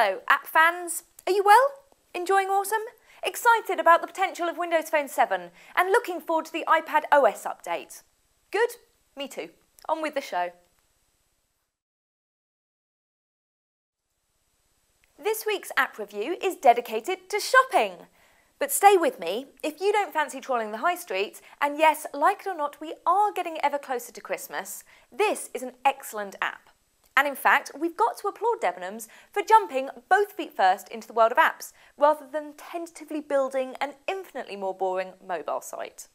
Hello, app fans. Are you well? Enjoying autumn? Excited about the potential of Windows Phone 7 and looking forward to the iPad OS update? Good? Me too. On with the show. This week's app review is dedicated to shopping. But stay with me, if you don't fancy trawling the high street, and yes, like it or not, we are getting ever closer to Christmas, this is an excellent app. And in fact, we've got to applaud Debenhams for jumping both feet first into the world of apps, rather than tentatively building an infinitely more boring mobile site.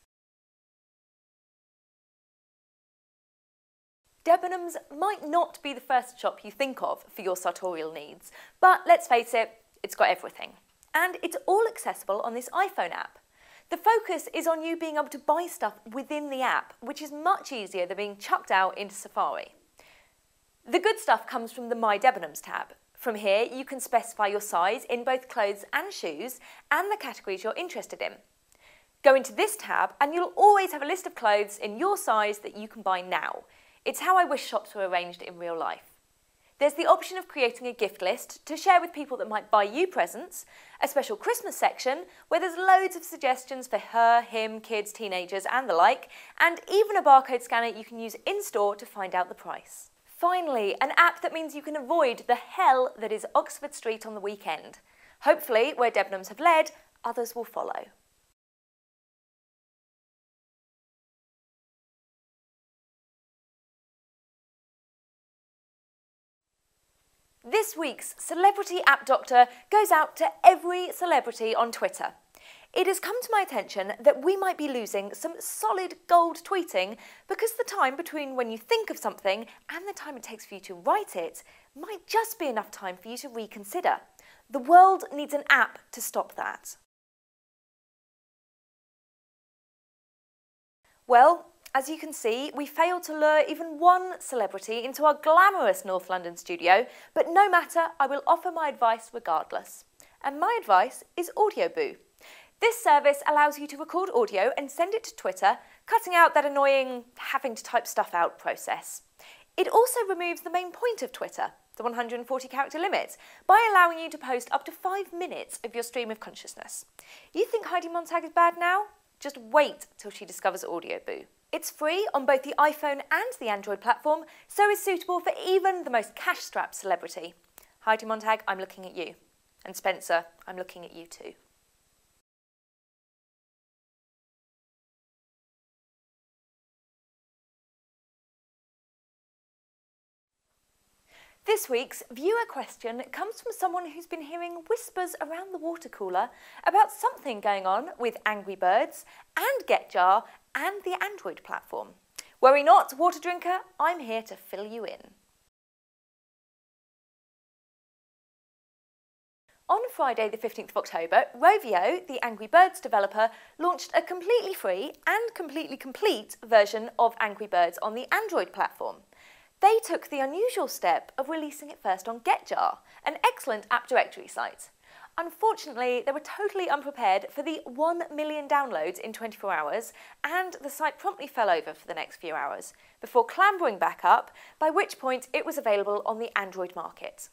Debenhams might not be the first shop you think of for your sartorial needs, but let's face it, it's got everything. And it's all accessible on this iPhone app. The focus is on you being able to buy stuff within the app, which is much easier than being chucked out into Safari. The good stuff comes from the My Debenhams tab. From here, you can specify your size in both clothes and shoes and the categories you're interested in. Go into this tab and you'll always have a list of clothes in your size that you can buy now. It's how I wish shops were arranged in real life. There's the option of creating a gift list to share with people that might buy you presents, a special Christmas section where there's loads of suggestions for her, him, kids, teenagers and the like, and even a barcode scanner you can use in-store to find out the price. Finally, an app that means you can avoid the hell that is Oxford Street on the weekend. Hopefully, where Debenhams have led, others will follow. This week's Celebrity App Doctor goes out to every celebrity on Twitter. It has come to my attention that we might be losing some solid gold tweeting because the time between when you think of something and the time it takes for you to write it might just be enough time for you to reconsider. The world needs an app to stop that. Well, as you can see, we failed to lure even one celebrity into our glamorous North London studio, but no matter, I will offer my advice regardless. And my advice is AudioBoo. This service allows you to record audio and send it to Twitter, cutting out that annoying having to type stuff out process. It also removes the main point of Twitter, the 140 character limit, by allowing you to post up to 5 minutes of your stream of consciousness. You think Heidi Montag is bad now? Just wait till she discovers AudioBoo. It's free on both the iPhone and the Android platform, so is suitable for even the most cash-strapped celebrity. Heidi Montag, I'm looking at you. And Spencer, I'm looking at you too. This week's viewer question comes from someone who's been hearing whispers around the water cooler about something going on with Angry Birds and GetJar and the Android platform. Worry not, water drinker, I'm here to fill you in. On Friday the 15th of October, Rovio, the Angry Birds developer, launched a completely free and completely complete version of Angry Birds on the Android platform. They took the unusual step of releasing it first on GetJar, an excellent app directory site. Unfortunately, they were totally unprepared for the 1 million downloads in 24 hours, and the site promptly fell over for the next few hours, before clambering back up, by which point it was available on the Android market.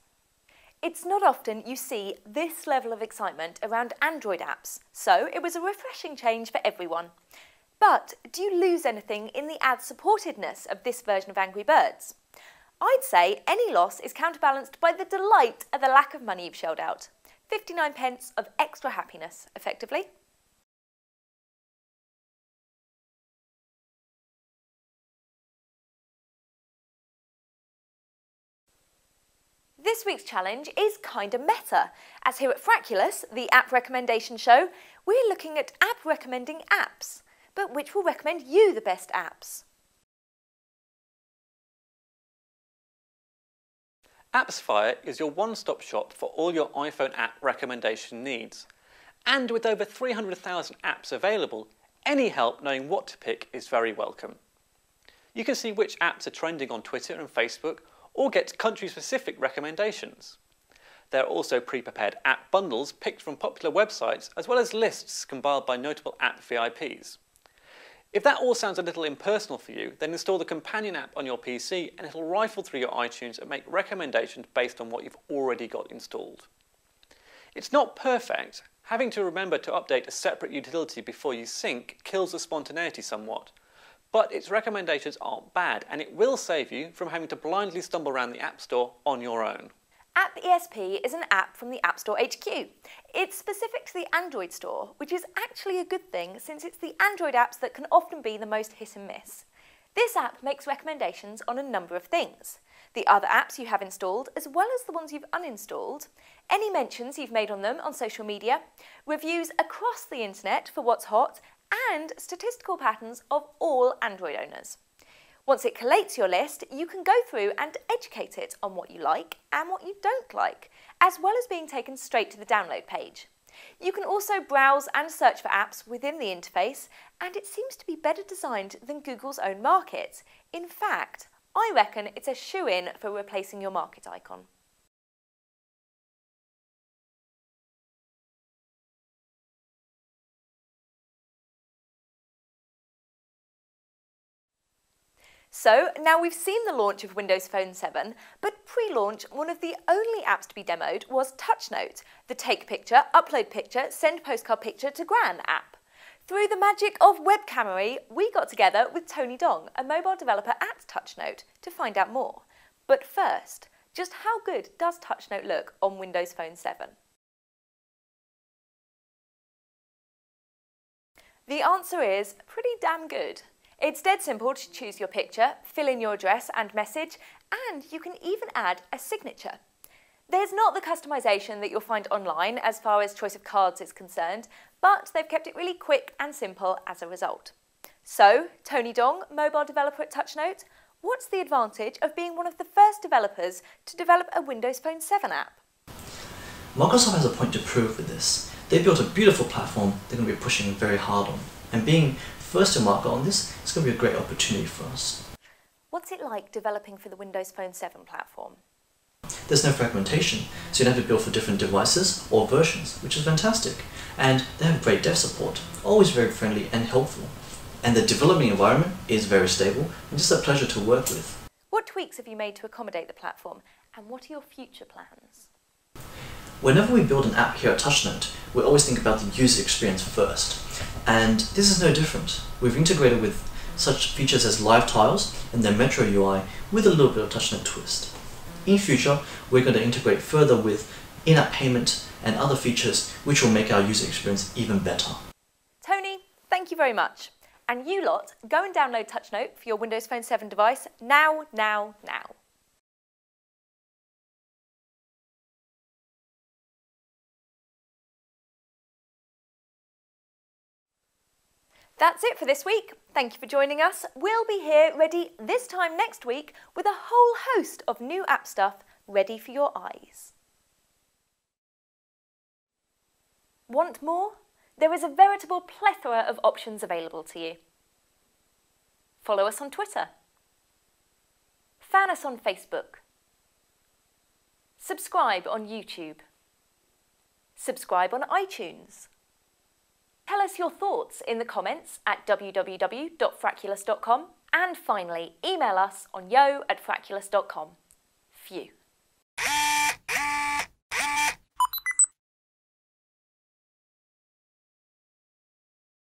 It's not often you see this level of excitement around Android apps, so it was a refreshing change for everyone. But do you lose anything in the ad-supportedness of this version of Angry Birds? I'd say any loss is counterbalanced by the delight at the lack of money you've shelled out. 59 pence of extra happiness, effectively. This week's challenge is kinda meta, as here at Frackulous, the app recommendation show, we're looking at app recommending apps. But which will recommend you the best apps? AppsFire is your one-stop shop for all your iPhone app recommendation needs. And with over 300,000 apps available, any help knowing what to pick is very welcome. You can see which apps are trending on Twitter and Facebook, or get country-specific recommendations. There are also pre-prepared app bundles picked from popular websites, as well as lists compiled by notable app VIPs. If that all sounds a little impersonal for you, then install the companion app on your PC and it'll rifle through your iTunes and make recommendations based on what you've already got installed. It's not perfect. Having to remember to update a separate utility before you sync kills the spontaneity somewhat, but its recommendations aren't bad and it will save you from having to blindly stumble around the App Store on your own. App ESP is an app from the App Store HQ. It's specific to the Android store, which is actually a good thing since it's the Android apps that can often be the most hit and miss. This app makes recommendations on a number of things: the other apps you have installed as well as the ones you've uninstalled, any mentions you've made on them on social media, reviews across the internet for what's hot, and statistical patterns of all Android owners. Once it collates your list, you can go through and educate it on what you like and what you don't like, as well as being taken straight to the download page. You can also browse and search for apps within the interface, and it seems to be better designed than Google's own market. In fact, I reckon it's a shoo-in for replacing your market icon. So now we've seen the launch of Windows Phone 7, but pre-launch, one of the only apps to be demoed was Touchnote, the take picture, upload picture, send postcard picture to Gran app. Through the magic of webcamery, we got together with Tony Dong, a mobile developer at Touchnote, to find out more. But first, just how good does Touchnote look on Windows Phone 7? The answer is pretty damn good. It's dead simple to choose your picture, fill in your address and message, and you can even add a signature. There's not the customization that you'll find online as far as choice of cards is concerned, but they've kept it really quick and simple as a result. So, Tony Dong, mobile developer at Touchnote, what's the advantage of being one of the first developers to develop a Windows Phone 7 app? Microsoft has a point to prove with this. They built a beautiful platform they're going to be pushing very hard on, and being first to market on this, it's going to be a great opportunity for us. What's it like developing for the Windows Phone 7 platform? There's no fragmentation, so you don't have to build for different devices or versions, which is fantastic. And they have great dev support, always very friendly and helpful. And the development environment is very stable and just a pleasure to work with. What tweaks have you made to accommodate the platform, and what are your future plans? Whenever we build an app here at Touchnote, we always think about the user experience first. And this is no different. We've integrated with such features as live tiles and the Metro UI with a little bit of Touchnote twist. In future, we're going to integrate further with in-app payment and other features which will make our user experience even better. Tony, thank you very much. And you lot, go and download Touchnote for your Windows Phone 7 device now. That's it for this week. Thank you for joining us. We'll be here ready this time next week with a whole host of new app stuff ready for your eyes. Want more? There is a veritable plethora of options available to you. Follow us on Twitter. Fan us on Facebook. Subscribe on YouTube. Subscribe on iTunes. Tell us your thoughts in the comments at www.frackulous.com, and finally email us on yo@frackulous.com. Phew.